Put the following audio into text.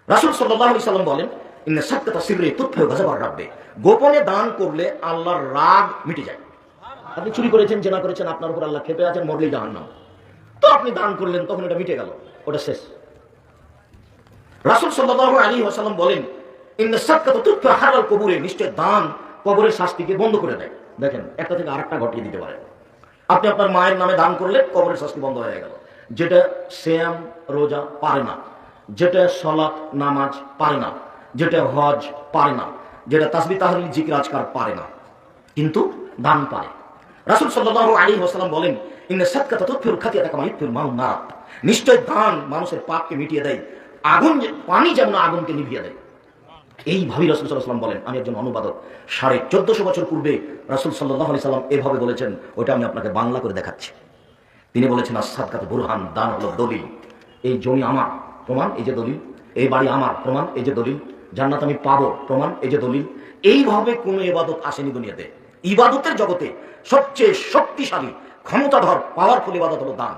রাসূল সাল্লাল্লাহু আলাইহি সাল্লাম বলেন, ইন্না সাদকাতা সিররি তুতফিউ গাযাবার রাব্বি, গোপনে দান করলে আল্লাহর রাগ মিটে যায়। আপনি চুরি করেছেন, জেনা করেছেন, আপনার উপর আল্লাহ ক্ষেপে আছেন, মরলেই জাহান্নাম। তো আপনি দান করলেন, তখন এটা মিটে গেল, ওটা শেষ। রাসূল সাল্লাল্লাহু আলাইহি ওয়াসাল্লাম বলেন, ইন্না সাদকাতা তুতফিউ হারাল কবুরে, নিশ্চয় দান কবরের শাস্তিকে বন্ধ করে দেয়। দেখেন, একটা থেকে আরেকটা ঘটিয়ে দিতে পারে। আপনি আপনার মায়ের নামে দান করলে কবরের শাস্তি বন্ধ হয়ে গেল। যেটা সিয়াম রোজা পারে না, যেটা সালাত নামাজ পারে না, যেটা হজ পারে না, যেটা তাসবিহ তাহলিল জিকির আজকার পারে না, কিন্তু দান পারে। রাসূল সাল্লাল্লাহু আলাইহি ওয়াসাল্লাম বলেন, ইন্না সাদকাতা তুতফিউল খাতিয়াতা কামা ইউতফিউল মাউ নার, নিশ্চয় দান মানুষের পাপকে মিটিয়ে দেয়, আগুন পানি যেমন আগুনকে নিভিয়ে দেয়। এইভাবেই রাসূল সাল্লাল্লাহু আলাইহি ওয়াসাল্লাম বলেন। আমি একজন অনুবাদক, 1450 বছর পূর্বে রাসূল সাল্লাল্লাহু আলাইহি সাল্লাম এভাবে বলেছেন, ওইটা আমি আপনাকে বাংলা করে দেখাচ্ছি। তিনি বলেছেন, আস-সাদকাতু বুরহান, দান হলো দলিল। এই জমি আমার, প্রমাণ এই যে দলিল। এই বাড়ি আমার, প্রমাণ এই যে দলিল। জান্নাত আমি পাবো, প্রমাণ এই যে দলিল। এইভাবে কোনো ইবাদত আসেনি দুনিয়াতে। ইবাদতের জগতে সবচেয়ে শক্তিশালী, ক্ষমতাধর, পাওয়ারফুল ইবাদত হলো দান।